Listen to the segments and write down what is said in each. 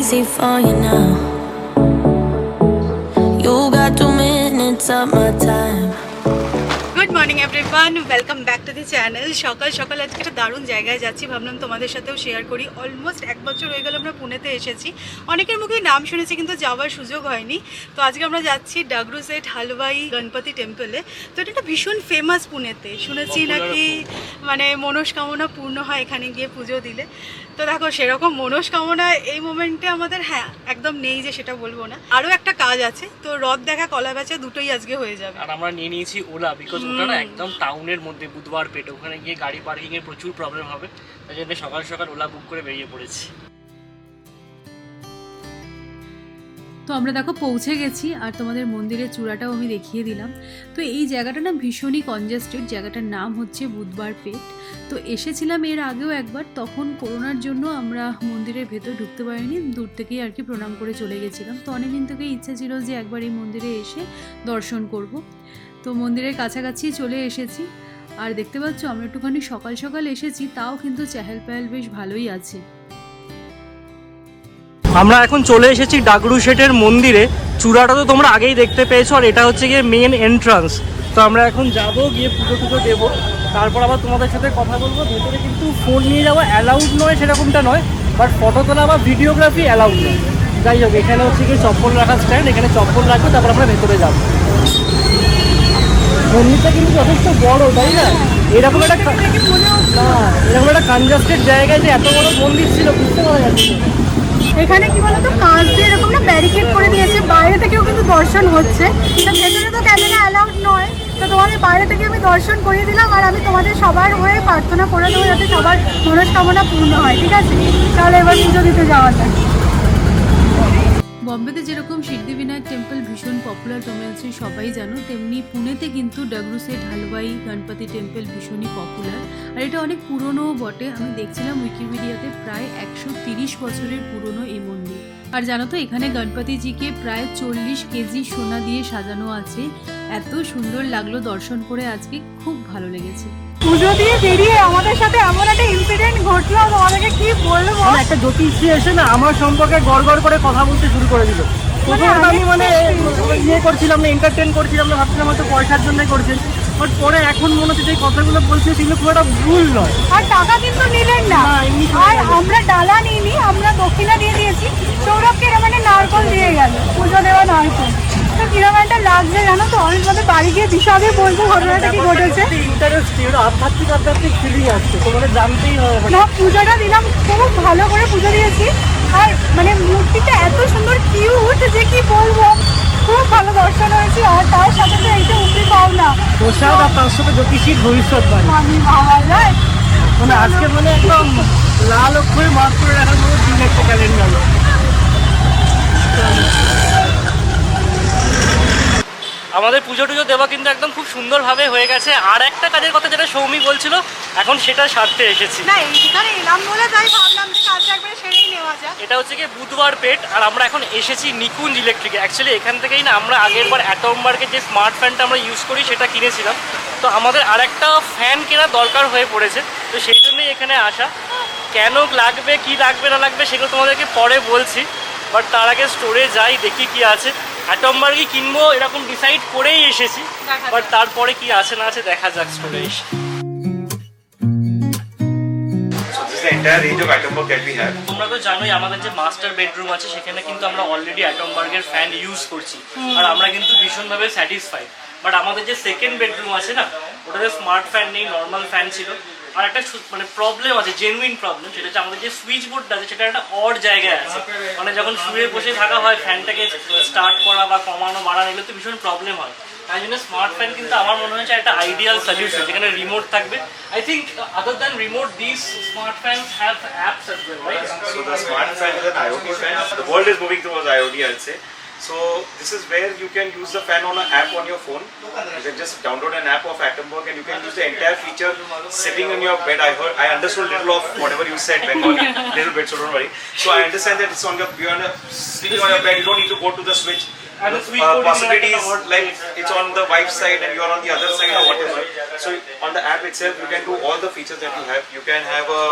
easy for you now. You got 2 minutes of my time. Good morning everyone, welcome back to the channel. সকাল সকাল আজকে একটা দারুণ জায়গায় যাচ্ছি, ভাবলাম তোমাদের সাথেও শেয়ার করি। অলমোস্ট 1 বছর হয়ে গেল আমরা পুনেতে এসেছি। অনেকের মুখেই নাম শুনেছি কিন্তু যাওয়ার সুযোগ হয়নি। তো আজকে আমরা যাচ্ছি ডাগরু সেট হালওয়াই গণপতি টেম্পলে। তো এটা একটা ভীষণ ফেমাস পুনেতে, শুনেছি নাকি মানে মনস্কামনা পূর্ণ হয় এখানে গিয়ে পুজো দিলে। তো দেখো সেরকম মনস্কামনা এই মোমেন্টে আমাদের একদম নেই যে সেটা বলবো না, আরও একটা কাজ আছে। তো রথ দেখা কলা বেচা দুটোই আজকে হয়ে যাবে। আর আমরা নিয়ে নিয়েছি ওলা, বিকজ ওটা না একদম টাউনের মধ্যে বুধবার পেটে, ওখানে গিয়ে গাড়ি পার্কিংয়ের প্রচুর প্রবলেম হবে, তাই জন্য সকাল সকাল ওলা বুক করে বেরিয়ে পড়েছি। তো আমরা দেখো পৌঁছে গেছি, আর তোমাদের মন্দিরের চূড়াটাও আমি দেখিয়ে দিলাম। তো এই জায়গাটা না ভীষণই কনজেস্টেড, জায়গাটার নাম হচ্ছে বুধবার পেট। তো এসেছিলাম এর আগেও একবার, তখন করোনার জন্য আমরা মন্দিরের ভেতর ঢুকতে পারিনি, দূর থেকেই আর কি প্রণাম করে চলে গেছিলাম। তো অনেকদিন থেকেই ইচ্ছে ছিল যে একবার এই মন্দিরে এসে দর্শন করব। তো মন্দিরের কাছাকাছি চলে এসেছি, আর দেখতে পাচ্ছ আমরা একটুখানি সকাল সকাল এসেছি, তাও কিন্তু চেহেল পেহেল বেশ ভালোই আছে। আমরা এখন চলে এসেছি ডাগরু শেটের মন্দিরে। চূড়াটা তো তোমরা আগেই দেখতে পেয়েছো, আর এটা হচ্ছে গিয়ে মেন এন্ট্রান্স। তো আমরা এখন যাবো, গিয়ে পুজো টুজো দেবো, তারপর আবার তোমাদের সাথে কথা বলবো। ভেতরে কিন্তু ফোন নিয়ে যাওয়া অ্যালাউড নয়, সেরকমটা নয়, বাট ফটো তোলা বা ভিডিওগ্রাফি অ্যালাউড নয়। যাই হোক, এখানে হচ্ছে গিয়ে চপ্পল রাখার স্ট্যান্ড, এখানে চপ্পল রাখবো, তারপর আমরা ভেতরে যাবো। মন্দিরটা কিন্তু যথেষ্ট বড়, তাই না? এরকম একটা কনজাস্টেড জায়গায় যে এত বড় মন্দির ছিল বুঝতে পারা যাচ্ছে। এখানে কি বলতো, কাঁচ দিয়ে এরকম না ব্যারিকেড করে দিয়েছে, বাইরে থেকেও কিন্তু দর্শন হচ্ছে। তো ভেতরে তো ক্যামেরা অ্যালাউড নয়, তো তোমাদের বাইরে থেকে আমি দর্শন করিয়ে দিলাম। আর আমি তোমাদের সবার হয়ে প্রার্থনা করে দেবো যাতে সবার মনস্কামনা পূর্ণ হয়, ঠিক আছে? তাহলে এবার পুজো দিতে যাওয়া যায়। বম্বেতে যেরকম সিদ্ধিবিনায়ক টেম্পল ভীষণ পপুলার, তোমরা নিশ্চয়ই সবাই জানো, তেমনি পুনেতে কিন্তু ডাগরু সেট হালওয়াই গণপতি টেম্পল ভীষণই পপুলার। আর এটা অনেক পুরনোও বটে, আমি দেখছিলাম উইকিপিডিয়াতে প্রায় 130 বছরের পুরনো এই মন্দির। আর জানো তো, এখানে গণপতিজিকে প্রায় 40 কেজি সোনা দিয়ে সাজানো আছে। এত সুন্দর লাগলো দর্শন করে, আজকে খুব ভালো লেগেছে। পুজো দিয়ে বেরিয়ে আমাদের সাথে এমন একটা ইনসিডেন্ট ঘটলো, তোমাদেরকে কি বলবো। একটা জ্যোতিষী এসে না আমার সম্পর্কে গড় করে কথা বলতে শুরু করে দিল। আমি ইয়ে করছিলাম না, এন্টারটেন করছিলাম না, ভাবছিলাম হয়তো পয়সার জন্যই করছেন, বাট পরে এখন মনে হচ্ছে যে কথাগুলো বলছে সেগুলো খুব একটা ভুল নয়। আর টাকা কিন্তু নিলেন না, আর আমরা ডালা নিইনি, আমরা দক্ষিণা দিয়ে দিয়েছি। সৌরভকে এরা মানে নারকল দিয়ে গেল, পুজো দেওয়া নারকল। তো কিরকম একটা লাগছে জানো তো, অনেক মধ্যে বাড়ি গিয়ে বিষয়ে বলবো ঘটনাটা কি ঘটেছে। আধ্যাত্মিক ফিলিং আসছে, তোমাদের জানতেই হবে না। পুজোটা দিলাম, খুব ভালো করে পুজো দিয়েছি, আর মানে মূর্তিটা এত সুন্দর কিউট যে কি বলবো, খুব ভালো দর্শন হয়েছে। আর তার সাথে তো এইটা উপরি পাও না প্রসাদ, আর তার সাথে জ্যোতিষীর ভবিষ্যৎবাণী আমি ভাবা যায়। মানে আজকে মানে একদম লাল অক্ষরে মার্ক করে রাখার মতো দিন একটা ক্যালেন্ডার। আমাদের পুজো টুজো দেওয়া কিন্তু একদম খুব সুন্দরভাবে হয়ে গেছে। আর একটা কাজের কথা যেটা সৌমি বলছিল, এখন সেটা সারতে এসেছি। না, এইখানে এলাম বলে তাই ভাবলাম যে কাজটা একবারে সেরেই নেওয়া যায়। এটা হচ্ছে কি বুধবার পেট, আর আমরা এখন এসেছি নিকুঞ্জ ইলেকট্রিকে। অ্যাকচুয়ালি এখান থেকেই না আমরা আগের বার অ্যাটমবার্গের যে স্মার্ট ফ্যানটা আমরা ইউজ করি সেটা কিনেছিলাম। তো আমাদের আরেকটা ফ্যান কেনা দরকার হয়ে পড়েছে, তো সেই জন্যই এখানে আসা। কেন লাগবে, কি লাগবে না লাগবে সেগুলো তোমাদেরকে পরে বলছি, বাট তার আগে স্টোরে যাই, দেখি কি আছে। অ্যাটমবার্গই কিনবো এরকম ডিসাইড করেই এসেছি, বাট তারপরে কি আছে না আছে দেখা যাক স্টোরে এসে। The entire range of Atomberg that we have. তোমরা তো জানোই আমাদের যে মাস্টার বেডরুম আছে সেখানে কিন্তু আমরা অলরেডি অ্যাটমবার্গের ফ্যান ইউজ করছি, আর আমরা কিন্তু ভীষণভাবে স্যাটিসফাইড। বাট আমাদের যে সেকেন্ড বেডরুম আছে না, ওটাতে স্মার্ট ফ্যান নেই, নর্মাল ফ্যান ছিল। আর একটা মানে প্রবলেম আছে, জেনুইন প্রবলেম, সেটা হচ্ছে আমাদের যে সুইচ বোর্ডটা আছে সেটা একটা অড জায়গায় আছে। মানে যখন শুয়ে বসে থাকা হয় ফ্যানটাকে স্টার্ট করা বা কমানো বাড়ানো, এগুলো তো ভীষণ প্রবলেম হয়। তাই জন্য স্মার্ট ফ্যান কিন্তু আমার মনে হচ্ছে একটা আইডিয়াল সলিউশন, যেখানে রিমোট থাকবে। I think other than remote this smart fans have apps as well, right? So the smart fan is an IoT fan. The world is moving towards IoT, I'll say. So this is where you can use the fan on an app on your phone. You can just download an app of Atomberg and you can use the entire feature sitting on your bed. I understood little of whatever you said, Bengali, little bit, so don't worry. So I understand that it's on your, sitting on your bed. You don't need to go to the switch. And the sweet coding possibilities like like it's on the wife's side and you're on the other side or whatever. So on the app itself, you can do all the features that you have. You can have a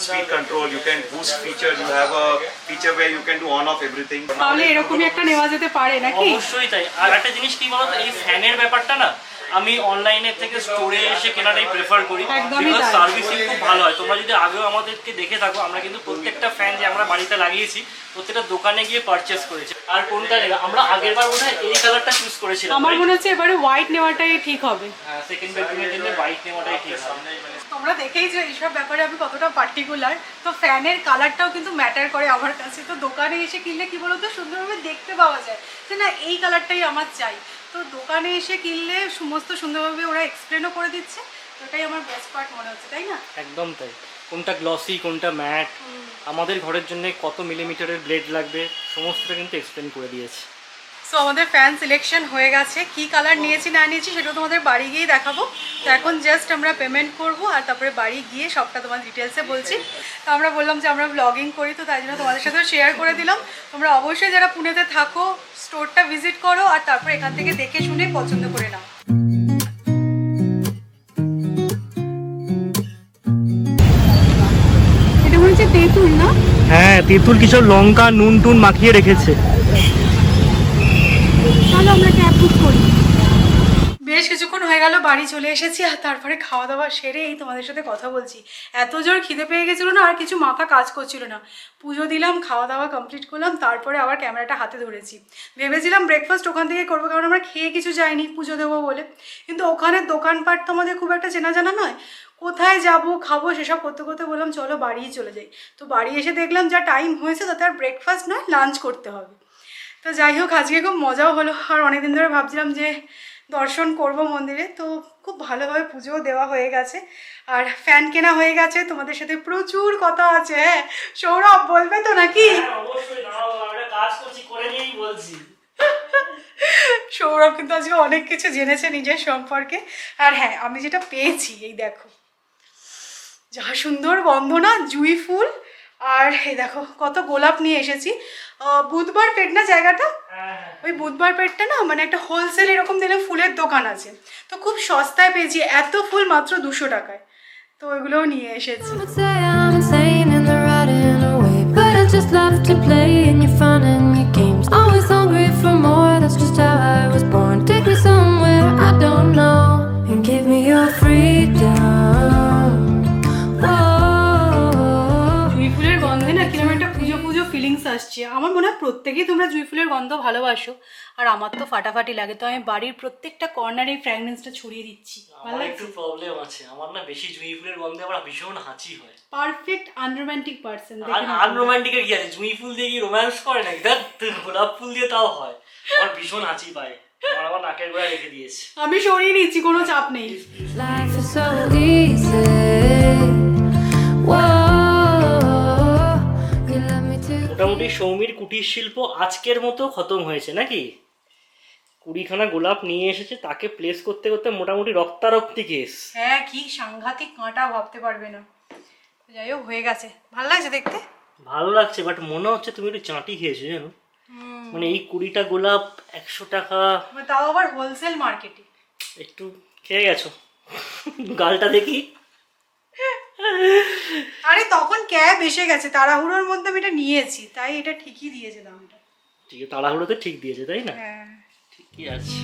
speed control, you can boost feature, you have a feature where you can do on off everything. তাহলে এরকমই একটা নেওয়া যেতে পারে নাকি? অবশ্যই তাই। আর একটা জিনিস কি বলতো, এই ফ্যানের ব্যাপারটা না আমি অনলাইনের থেকে স্টোরে এসে কেনাটাই প্রেফার করি, একদমই বিকজ তাই। সার্ভিসিং খুব ভালো হয়। তোমরা যদি আগেও আমাদেরকে দেখে থাকো, আমরা কিন্তু প্রত্যেকটা ফ্যান যে আমরা বাড়িতে লাগিয়েছি প্রত্যেকটা দোকানে গিয়ে পারচেস করেছি। আর কোনটা নেবে, আমরা আগের বার বোধহয় এই কালারটা চুজ করেছিলাম। আমার মনে হচ্ছে এবারে হোয়াইট নেওয়াটাই ঠিক হবে। সেকেন্ড বেডরুমের জন্য হোয়াইট নেওয়াটাই ঠিক হবে। তোমরা দেখেই যে এইসব ব্যাপারে আমি কতটা পার্টিকুলার। তো ফ্যানের কালারটাও কিন্তু ম্যাটার করে আমার কাছে। তো দোকানে এসে কিনলে কি বলতো সুন্দরভাবে দেখতে পাওয়া যায় যে না এই কালারটাই আমার চাই। তো দোকানে এসে কিনলে সমস্ত সুন্দরভাবে ওরা এক্সপ্লেনও করে দিচ্ছে। ওটাই আমার বেস্ট পার্ট মনে হচ্ছে, তাই না? একদম তাই। কোনটা গ্লসি কোনটা ম্যাট, আমাদের ঘরের জন্য কত মিলিমিটারের ব্লেড লাগবে সমস্তটা কিন্তু এক্সপ্লেন করে দিয়েছে। সো আমাদের ফ্যান সিলেকশন হয়ে গেছে। কি কালার নিয়েছি না নিয়েছি সেটা তোমাদের বাড়ি গিয়েই দেখাবো। তো এখন জাস্ট আমরা পেমেন্ট করব আর তারপরে বাড়ি গিয়ে সবটা তোমার ডিটেলসে বলছি। তো আমরা বললাম যে আমরা ব্লগিং করি, তো তাই জন্য তোমাদের সাথেও শেয়ার করে দিলাম। তোমরা অবশ্যই যারা পুনেতে থাকো স্টোরটা ভিজিট করো আর তারপরে এখান থেকে দেখে শুনে পছন্দ করে নাও। এটা মনে হচ্ছে তেঁতুল না? হ্যাঁ, তেঁতুল কিছু লঙ্কা নুন টুন মাখিয়ে রেখেছে। তাহলে আমরা ক্যাব বুক করি। বেশ কিছুক্ষণ হয়ে গেল বাড়ি চলে এসেছি আর তারপরে খাওয়া দাওয়া সেরে এই তোমাদের সাথে কথা বলছি। এত জোর খিদে পেয়ে গেছিলো না, আর কিছু মাথা কাজ করছিল না। পুজো দিলাম, খাওয়া দাওয়া কমপ্লিট করলাম, তারপরে আবার ক্যামেরাটা হাতে ধরেছি। ভেবেছিলাম ব্রেকফাস্ট ওখান থেকে করবো, কারণ আমরা খেয়ে কিছু যাইনি পুজো দেবো বলে। কিন্তু ওখানে দোকানপাট তো আমাদের খুব একটা চেনা জানা নয়, কোথায় যাব খাবো সেসব করতে করতে বললাম চলো বাড়িই চলে যাই। তো বাড়ি এসে দেখলাম যা টাইম হয়েছে তাতে আর ব্রেকফাস্ট নয়, লাঞ্চ করতে হবে। তো যাই হোক আজকে খুব মজাও হলো। আর অনেকদিন ধরে ভাবছিলাম যে দর্শন করব মন্দিরে, তো খুব ভালোভাবে পুজোও দেওয়া হয়ে গেছে আর ফ্যান কেনা হয়ে গেছে। তোমাদের সাথে প্রচুর কথা আছে। হ্যাঁ সৌরভ বলবে তো নাকি? সৌরভ কিন্তু আজকে অনেক কিছু জেনেছে নিজের সম্পর্কে। আর হ্যাঁ আমি যেটা পেয়েছি এই দেখো, যা সুন্দর গন্ধ না, জুঁই ফুল। আর এই দেখো কত গোলাপ নিয়ে এসেছি। বুধবার পেট না জায়গাটা, ওই বুধবার পেটটা না মানে একটা হোলসেল এরকম দিলে ফুলের দোকান আছে, তো খুব সস্তায় পেয়েছি এত ফুল মাত্র 200 টাকায়। তো ওইগুলোও নিয়ে এসেছি। Would say I'm insane and they're riding away, but I just love to play in your fun and your games. Always hungry for more, that's just how I was born. Take me somewhere I don't know and give me your freedom. জুঁই ফুলের গন্ধে না কিরকম একটা পুজো পুজো feelings আসছে। আমার মনে হয় প্রত্যেকেই তোমরা জুঁই ফুলের গন্ধ ভালোবাসো, আর আমার তো ফাটাফাটি লাগে। তো আমি বাড়ির প্রত্যেকটা কর্নারে এই ফ্র্যাগনেন্সটা ছড়িয়ে দিচ্ছি। ভালো আমার লাগছে? একটু প্রবলেম আছে, আমার না বেশি জুঁই ফুলের গন্ধে আমার ভীষণ হাঁচি হয়। Perfect unromantic person. আর আনরোম্যান্টিকের কি আছে, জুঁই ফুল দিয়ে কি রোম্যান্স করে নাকি? দেখ গোলাপ ফুল দিয়ে তাও হয়। আমার ভীষণ হাঁচি পায়, আমার নাকের গোড়ায় রেখে দিয়েছে। আমি সরিয়ে নিচ্ছি, কোনো চাপ নেই। Life is so easy. Whoa, you love me too. মোটামুটি সৌমির কুটির শিল্প আজকের মতো খতম হয়েছে নাকি? 20খানা গোলাপ নিয়ে এসেছে, তাকে প্লেস করতে করতে মোটামুটি রক্তারক্তি কেস। হ্যাঁ কি সাংঘাতিক কাঁটা ভাবতে পারবে না। যাই হোক হয়ে গেছে, ভালো লাগছে দেখতে। ভালো লাগছে, বাট মনে হচ্ছে তুমি একটু চাঁটি খেয়েছো জানো। মানে এই 20টা গোলাপ 100 টাকা, তাও আবার হোলসেল মার্কেটে। একটু খেয়ে গেছো। গালটা দেখি। আরে তখন ক্যাব এসে গেছে, তাড়াহুড়োর মধ্যে আমি এটা নিয়েছি, তাই এটা ঠিকই দিয়েছে দামটা। ঠিক আছে, তাড়াহুড়োতে ঠিক দিয়েছে তাই না? হ্যাঁ ঠিকই আছে।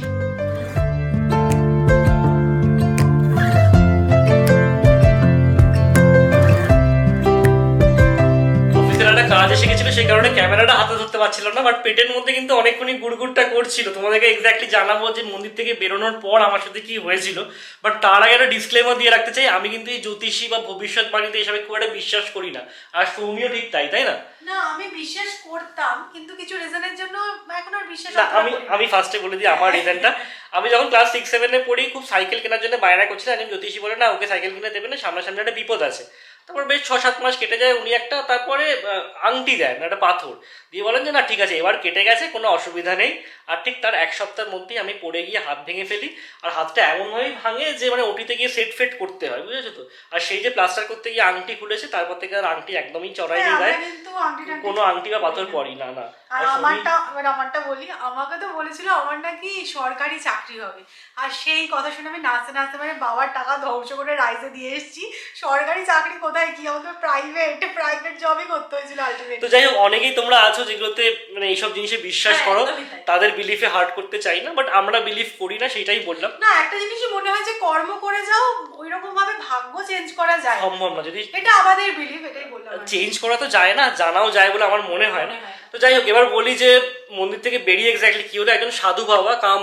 কাজ এসে গেছিল সেই কারণে ক্যামেরাটা হাতে ধরতে পারছিলাম না, বাট পেটের মধ্যে কিন্তু অনেকক্ষণই গুড়গুড়টা করছিল। তোমাদেরকে এক্স্যাক্টলি জানাবো যে মন্দির থেকে বেরোনোর পর আমার সাথে কি হয়েছিল, বাট তার আগে একটা ডিসক্লেমার দিয়ে রাখতে চাই, আমি কিন্তু এই জ্যোতিষী বা ভবিষ্যৎবাণীতে এসবে খুব একটা বিশ্বাস করি না। আর সৌমিও ঠিক তাই, তাই না? না আমি বিশ্বাস করতাম, কিন্তু কিছু রিজনের জন্য এখন আর বিশ্বাস না, আমি ফার্স্টে বলে দিই আমার রিজনটা। আমি যখন ক্লাস 6-7 পড়ি খুব সাইকেল কেনার জন্য বায়না করছিলাম, একজন জ্যোতিষী বলে না ওকে সাইকেল কিনে দেবে না, সামনাসামনি একটা বিপদ আছে। তারপর বেশ 6-7 মাস কেটে যায়, উনি একটা তারপরে আংটি দেন, একটা পাথর দিয়ে বলেন যে না ঠিক আছে এবার কেটে গেছে, কোনো অসুবিধা নেই। আর ঠিক তার 1 সপ্তাহের মধ্যেই আমি পড়ে গিয়ে হাত ভেঙে ফেলি। আর হাতটা এমনভাবেই ভাঙে যে মানে ওটিতে গিয়ে সেট ফেট করতে হয়, বুঝেছো তো। আর সেই যে প্লাস্টার করতে গিয়ে আংটি খুলেছে, তারপর থেকে আর আংটি একদমই চড়াই হ্যাঁ, নিয়ে যায়, আমরা কিন্তু আংটি-টাংটি কোনো আংটি বা পাথর পরি না। না আর আর আমারটা বলি, আমাকে তো বলেছিল আমার নাকি সরকারি চাকরি হবে, আর সেই কথা শুনে আমি নাচতে নাচতে মানে বাবার টাকা ধ্বংস করে রাইজে দিয়ে এসেছি। সরকারি চাকরি কোথায়, কি আমাকে প্রাইভেট জবই করতে হয়েছিল আলটিমেটলি। তো যাই হোক, অনেকেই তোমরা আছো যেগুলোতে মানে এইসব জিনিসে বিশ্বাস হ্যাঁ, করো, একদমই তাই। তাদের বিলিফে হার্ট করতে চাই না, বাট আমরা বিলিভ করি না, সেটাই বললাম। না, একটা জিনিসই মনে হয় যে কর্ম করে যাও, ওইরকম ভাবে ভাগ্য চেঞ্জ করা যায় না। সম্ভব না, যদি এটা আমাদের বিলিভ, এটাই বললাম আর কি। চেঞ্জ করা তো যায় না, জানাও যায় বলে আমার মনে হয় না। মনে হয় না। তো যাই হোক, এবার বলি যে মন্দির থেকে বেরিয়ে এক্স্যাক্টলি কি হলো। একজন সাধু বাবা কাম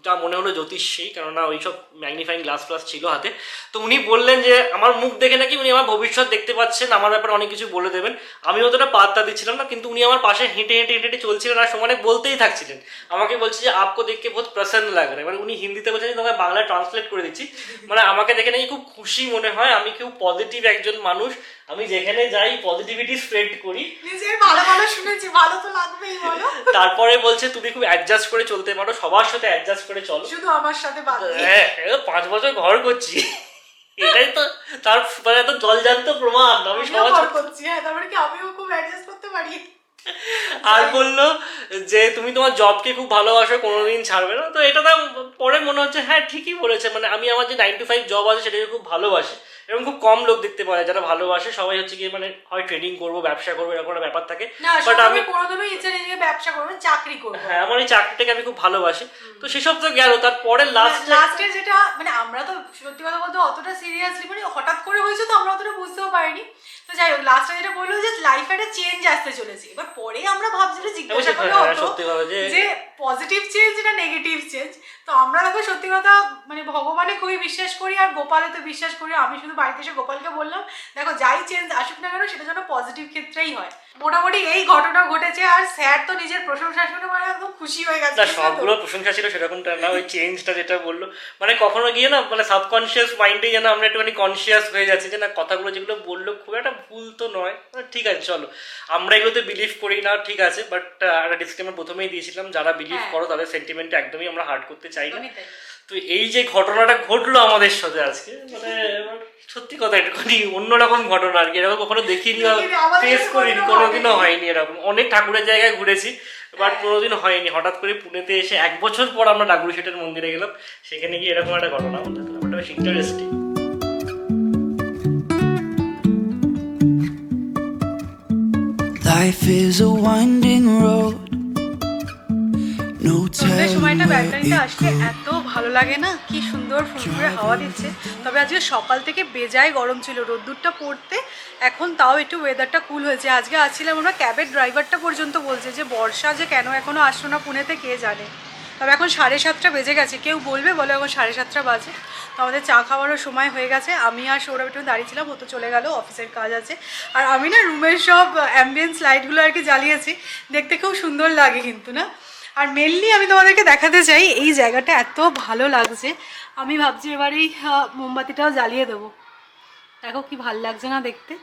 যা মনে হলো জ্যোতিষী, কেননা ওইসব ম্যাগনিফাইং গ্লাস ফ্লাস ছিল হাতে। তো উনি বললেন যে আমার মুখ দেখে নাকি উনি আমার ভবিষ্যৎ দেখতে পাচ্ছেন, আমার ব্যাপারে অনেক কিছু বলে দেবেন। আমি অতটা পাত্তা দিচ্ছিলাম না, কিন্তু উনি আমার পাশে হেঁটে হেঁটে হেঁটে হেঁটে চলছিলেন আর সমানে বলতেই থাকছিলেন। আমাকে বলছে যে আপকো দেখকে বহুত প্রসন্ন লাগ রা, মানে উনি হিন্দিতে বলছেন, তোমাকে বাংলায় ট্রান্সলেট করে দিচ্ছি। মানে আমাকে দেখে নাকি খুব খুশি মনে হয়, আমি খুব পজিটিভ একজন মানুষ, আমি যেখানে যাই পজিটিভিটি স্প্রেড করি। নিজের ভালো ভালো শুনেছি, ভালো তো লাগবেই বলো। তারপরে বলছে তুমি খুব অ্যাডজাস্ট করে চলতে পারো, সবার সাথে অ্যাডজাস্ট করে চলো, শুধু আমার সাথে বাদ দিয়ে। হ্যাঁ 5 বছর ঘর করছি, এটাই তো তার মানে এত জলজান্ত প্রমাণ। আমি আমিও সবার ঘর সাথে- করছি, হ্যাঁ, তারপরে কি আমিও খুব অ্যাডজাস্ট করতে পারি। আর বললো যে তুমি তোমার জবকে খুব ভালোবাসো, কোনোদিন ছাড়বে না। তো এটা তো পরে মনে হচ্ছে হ্যাঁ ঠিকই বলেছে, মানে আমি আমার যে 9 to 5 জব আছে সেটাকে খুব ভালোবাসি। এরকম খুব কম লোক দেখতে পাওয়া যায় যারা ভালোবাসে। সবাই হচ্ছে কি মানে হয় ট্রেডিং করবো, ব্যবসা করবো, এরকম একটা ব্যাপার থাকে। না, বাট আমি আমি কোনোদিনও ইচ্ছা নেই যে ব্যবসা করবো, চাকরি করবো। হ্যাঁ আমার এই চাকরিটাকে আমি খুব ভালোবাসি। তো সেসব তো গেল, তারপরে লাস্টে যেটা মানে আমরা তো সত্যি কথা বলতে অতটা সিরিয়াসলি মানে হঠাৎ করে হয়েছে তো আমরা অতটা বুঝতেও পারিনি। তো যাই হোক, লাস্টে যেটা বললো যে লাইফে একটা চেঞ্জ আসতে চলেছে। এবার পরে আমরা ভাবছিলাম জিজ্ঞাসা করলে হতো সত্যি কথা যে পজিটিভ চেঞ্জ না নেগেটিভ চেঞ্জ। তো আমরা দেখো সত্যি কথা মানে ভগবানে খুবই বিশ্বাস করি আর গোপালে তো বিশ্বাস করি। আমি শুধু বাড়িতে এসে গোপালকে বললাম দেখো যাই চেঞ্জ আসুক না কেন সেটা যেন পজিটিভ ক্ষেত্রেই হয়। মোটামুটি এই ঘটনা ঘটেছে। আর স্যার তো নিজের প্রশংসা শুনে মানে একদম খুশি হয়ে গেছে। না সবগুলো প্রশংসা ছিল সেরকমটা না, ওই চেঞ্জটা যেটা বললো মানে কখনো গিয়ে না মানে সাবকনশিয়াস মাইন্ডে যেন আমরা একটুখানি কনসিয়াস হয়ে যাচ্ছি যে না কথাগুলো যেগুলো বললো খুব একটা ভুল তো নয়, ঠিক আছে চলো আমরা এগুলোতে বিলিভ করি না, ঠিক আছে। বাট একটা ডিসক্লেমার প্রথমেই দিয়েছিলাম, যারা বিলিভ করো তাদের সেন্টিমেন্টে একদমই আমরা হার্ট করতে চাই না। তো এই যে ঘটনাটা ঘটলো আমাদের সাথে আজকে, মানে সত্যি কথা একটুখানি অন্যরকম ঘটনা আর কি, এরকম কখনো দেখিনি, ফেস করিনি, কোনোদিনও হয়নি এরকম। অনেক ঠাকুরের জায়গায় ঘুরেছি বাট কোনোদিন হয়নি। হঠাৎ করে পুনেতে এসে 1 বছর পর আমরা ডাগুরি সেটের মন্দিরে গেলাম, সেখানে গিয়ে এরকম একটা ঘটনা বলতে ব্যাপারটা বেশ interesting. Life is a winding road. No সন্ধ্যের সময়টা telling where ব্যালকনিতে it আসলে goes. এত ভালো লাগে না, কি সুন্দর ফুরফুরে হাওয়া দিচ্ছে। তবে আজকে সকাল থেকে বেজায় গরম ছিল, রোদ্দুরটা পড়তে এখন তাও একটু ওয়েদারটা কুল হয়েছে। আজকে আসছিলাম আমরা, ক্যাবের ড্রাইভারটা পর্যন্ত বলছে যে বর্ষা যে কেন এখনো আসলো না পুনেতে কে জানে। তবে এখন 7:30 বেজে গেছে, কেউ বলবে বলে এখন 7:30 বাজে। তো আমাদের চা খাওয়ারও সময় হয়ে গেছে। আমি আর সৌরভ একটু দাঁড়িয়েছিলাম, ও তো চলে গেল, অফিসের কাজ আছে। আর আমি না রুমের সব অ্যাম্বিয়েন্স লাইটগুলো আর কি জ্বালিয়েছি, দেখতে খুব সুন্দর লাগে কিন্তু না। আর মেনলি আমি তোমাদেরকে দেখাতে চাই এই জায়গাটা এত ভালো লাগছে, আমি ভাবছি এবার এই মোমবাতিটাও জ্বালিয়ে দেবো। দেখো কি ভালো লাগছে না দেখতে।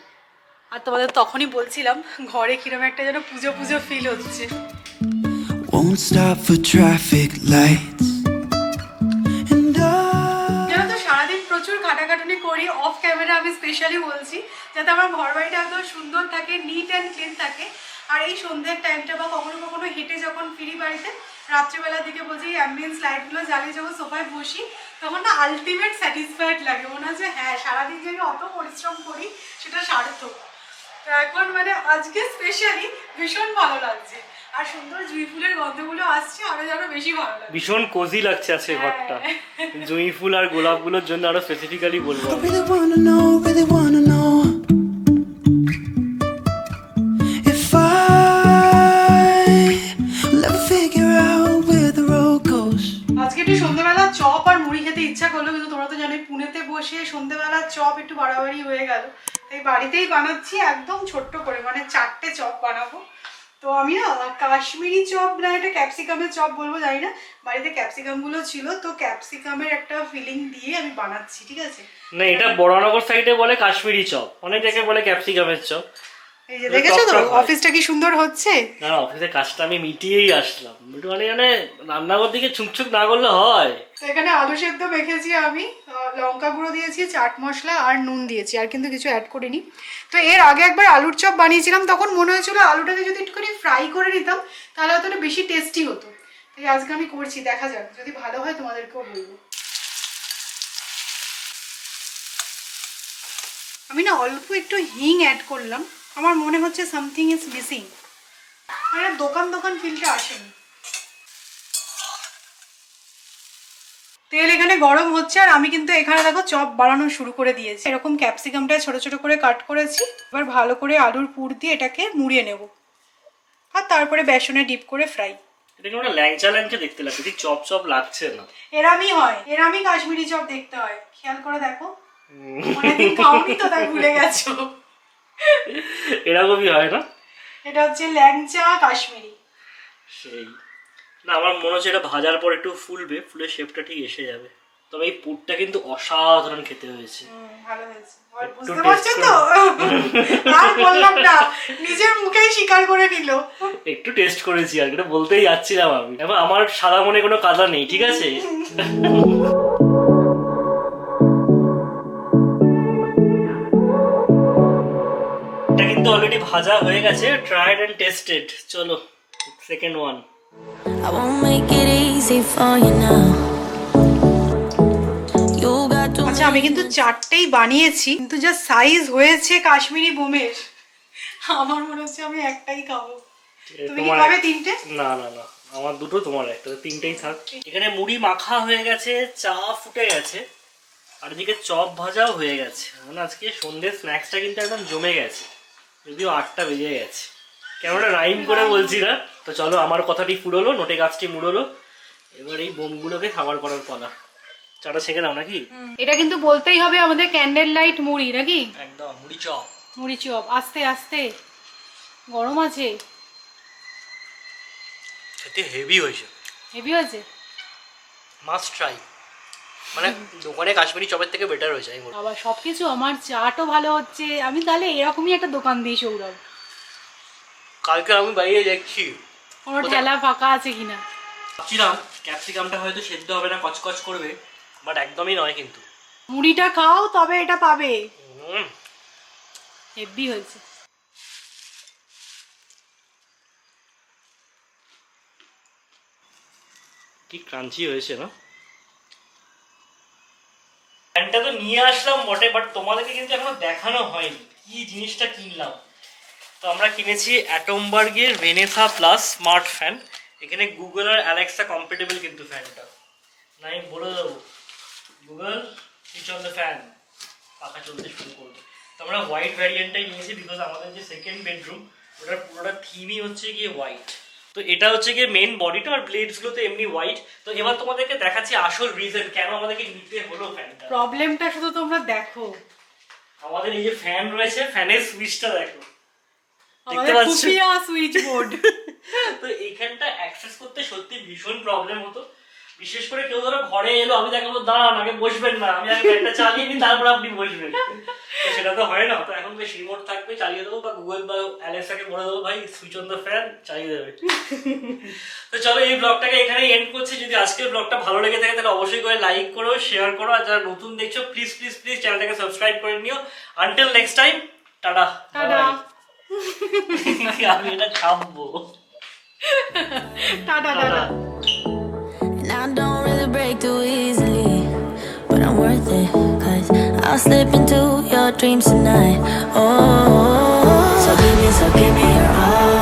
আর তোমাদের তখনই বলছিলাম ঘরে কিরকম একটা যেন পুজো পুজো ফিল হচ্ছে। Won't stop for traffic lights. And জানো তো সারাদিন প্রচুর খাটাখাটুনি করি, অফ ক্যামেরা আমি স্পেশালি বলছি, যাতে আমার ঘর বাড়িটা একদম সুন্দর থাকে, নিট অ্যান্ড ক্লিন থাকে। আর এই সন্ধ্যের টাইমটা বা কখনো কখনো হেঁটে যখন ফিরি বাড়িতে রাত্রেবেলার দিকে বলছি অ্যাম্বিয়েন্স লাইটগুলো জ্বালিয়ে যখন সোফায় বসি তখন না আলটিমেট স্যাটিসফাইড লাগে, মনে হয় যে হ্যাঁ সারাদিন যে আমি অত পরিশ্রম করি সেটা সার্থক। তো এখন মানে আজকে স্পেশালি ভীষণ ভালো লাগছে। আর সুন্দর জুঁই ফুলের গন্ধগুলো আসছে, আরো যেন বেশি ভালো লাগছে। ভীষণ কোজি লাগছে আজকে ঘরটা, জুঁই ফুল আর গোলাপগুলোর জন্য আরো স্পেসিফিক্যালি বলবো। I really wanna know if I'll ever figure out where the road goes. আজকে একটু সন্ধ্যেবেলা চপ আর মুড়ি খেতে ইচ্ছা করলো, কিন্তু তোমরা তো জানোই পুনেতে বসে সন্ধ্যেবেলা চপ একটু বাড়াবাড়ি হয়ে গেল, তাই বাড়িতেই বানাচ্ছি একদম ছোট্ট করে, মানে 4টে চপ বানাবো। তো তো আমি না কাশ্মীরি চপ না এটা ক্যাপসিকামের চপ বলবো জানি না, বাড়িতে ক্যাপসিকামগুলো ছিল তো ক্যাপসিকামের একটা ফিলিং দিয়ে আমি বানাচ্ছি, ঠিক আছে? না এটা বড়নগর সাইডে বলে কাশ্মীরি চপ, অনেক জায়গায় বলে ক্যাপসিকামের চপ। এই যে দেখেছো তো অফিসটা কি সুন্দর হচ্ছে। না অফিসের কাজটা আমি মিটিয়েই আসলাম, একটু মানে রান্নাঘর দিকে ছুকছুক না করলে হয়। তো এখানে আলু সেদ্ধ মেখেছি আমি, লঙ্কা গুঁড়ো দিয়েছি, চাট মশলা আর নুন দিয়েছি, আর কিন্তু কিছু অ্যাড করিনি। তো এর আগে একবার আলুর চপ বানিয়েছিলাম, তখন মনে হয়েছিল আলুটাকে যদি একটুখানি ফ্রাই করে নিতাম তাহলে হয়তো এটা বেশি টেস্টি হতো। তাই আজকে আমি করছি, দেখা যাক যদি ভালো হয় তোমাদেরকেও বলবো। আমি না অল্প একটু হিং অ্যাড করলাম, আমার মনে হচ্ছে সামথিং ইজ মিসিং, মানে দোকান দোকান ফিলটা আসেনি। তেল এখানে গরম হচ্ছে আর আমি কিন্তু এখানে দেখো চপ বানানো শুরু করে দিয়েছি। এরকম ক্যাপসিকামটা ছোট ছোট করে কাট করেছি, এবার ভালো করে আলুর পুর দিয়ে এটাকে মুড়িয়ে নেব আর তারপরে বেসনে ডিপ করে ফ্রাই। এটা কেমন ল্যাংচা ল্যাংচা দেখতে লাগছে, ঠিক চপ চপ লাগছে না। এরামই হয়, এরামই কাশ্মীরি চপ দেখতে হয়, খেয়াল করে দেখো। অনেকদিন খাওনি তো তাই ভুলে গেছো। এরকমই হয় না, এটা হচ্ছে ল্যাংচা কাশ্মীরি। সেই না আমার মনে হচ্ছে এটা ভাজার পর একটু ফুলবে, ফুলের শেপটা ঠিক এসে যাবে। তবে এই পুরটা কিন্তু অসাধারণ খেতে হয়েছে, ভালো হয়েছে। বুঝতে পারছো তো? আর বললাম না, নিজের মুখেই স্বীকার করে নিল। একটু টেস্ট করেছি আর এটা বলতেই যাচ্ছিলাম আমি। এখন আমার সাদা মনে কোনো কাদা নেই, ঠিক আছে? এটা কিন্তু অলরেডি ভাজা হয়ে গেছে, ট্রাইড এন্ড টেস্টেড। চলো second one. I won't make it easy for you now. You got to আচ্ছা আমি কিন্তু চারটেই বানিয়েছি, কিন্তু যা সাইজ হয়েছে কাশ্মীরি বোমের, আমার মনে হচ্ছে আমি একটাই খাবো। তুমি কি খাবে তিনটে? না না না, আমার দুটো, তোমার একটা, তিনটেই থাক। এখানে মুড়ি মাখা হয়ে গেছে, চা ফুটে গেছে, আর এদিকে চপ ভাজাও হয়ে গেছে। মানে আজকে সন্ধ্যের স্ন্যাক্সটা কিন্তু একদম জমে গেছে, যদিও 8টা বেজে গেছে। কেননা রাইম করে বলছি না। তো চলো আমার কথাটি ফুরোলো, নোটে গাছটি মুড়োলো, এবার এই বোমগুলোকে খাবার করার পালা। চাটা ছেঁকে নাও নাকি? এটা কিন্তু বলতেই হবে আমাদের ক্যান্ডেল লাইট মুড়ি নাকি? একদম মুড়ি চপ। মুড়ি চপ আস্তে আস্তে, গরম আছে, খেতে হেভি হয়েছে। হেভি হয়েছে, মাস্ট ট্রাই। মানে দোকানে কাশ্মীরি চপের থেকে বেটার হয়েছে। আবার সবকিছু, আমার চাটও ভালো হচ্ছে। আমি তাহলে এরকমই একটা দোকান দিই সৌরভ। কালকে আমি বাইরে যাচ্ছি, কোনো ঠেলা ফাঁকা আছে কিনা ভাবছিলাম ক্যাপসিকামটা হয়তো সেদ্ধ হবে না, কচকচ করবে, বাট একদমই নয়। কিন্তু মুড়িটা খাও তবে এটা পাবে। হেভি হয়েছে। কি ক্রাঞ্চি হয়েছে না? ফ্যানটা তো নিয়ে আসলাম বটে, বাট তোমাদেরকে কিন্তু এখনো দেখানো হয়নি কি জিনিসটা কিনলাম। তো আমরা কিনেছি অ্যাটমবার্গের ভেনেসা প্লাস স্মার্ট ফ্যান। এখানে গুগল আর অ্যালেক্সা কম্পেটেবল কিন্তু ফ্যানটা। না আমি বলে দেবো Google switch on the fan, পাখা চলতে শুরু করবে। তো আমরা হোয়াইট ভ্যারিয়েন্টটাই নিয়েছি, বিকজ আমাদের যে সেকেন্ড বেডরুম ওটার পুরোটা থিমই হচ্ছে গিয়ে হোয়াইট। তো এটা হচ্ছে গিয়ে মেন বডিটা, আর ব্লেডসগুলো তো এমনি হোয়াইট। তো এবার তোমাদেরকে দেখাচ্ছি আসল রিজন কেন আমাদেরকে নিতে হলো ফ্যানটা। প্রবলেমটা শুধু তোমরা দেখো, আমাদের এই যে ফ্যান রয়েছে, ফ্যানের সুইচটা দেখো, আমাদের খুফিয়া সুইচ বোর্ড। তো এইখানটা অ্যাক্সেস করতে সত্যি ভীষণ প্রবলেম হতো। বিশেষ করে কেউ ধরো ঘরে এলো, আমি তাকে বলবো দাঁড়ান আগে বসবেন না, আমি আগে ফ্যানটা চালিয়ে নিই তারপর আপনি বসবেন। তো সেটা তো হয় না। তো এখন বেশ রিমোট থাকবে, চালিয়ে দেবো, বা গুগল বা অ্যালেক্সাকে বলে দেবো ভাই সুইচ অন দ্য ফ্যান, চালিয়ে দেবে। তো চলো এই ব্লগটাকে এখানে এন্ড করছি। যদি আজকের ব্লগটা ভালো লেগে থাকে তাহলে অবশ্যই করে লাইক করো, শেয়ার করো, আর যারা নতুন দেখছো প্লিজ প্লিজ প্লিজ চ্যানেলটাকে সাবস্ক্রাইব করে নিও। Until next time, tata. আমি এটা খাবো। Tata tata. And I don't really break too easily, but I'm worth it, 'cause I'll slip into your dreams tonight. Oh, so give me your all.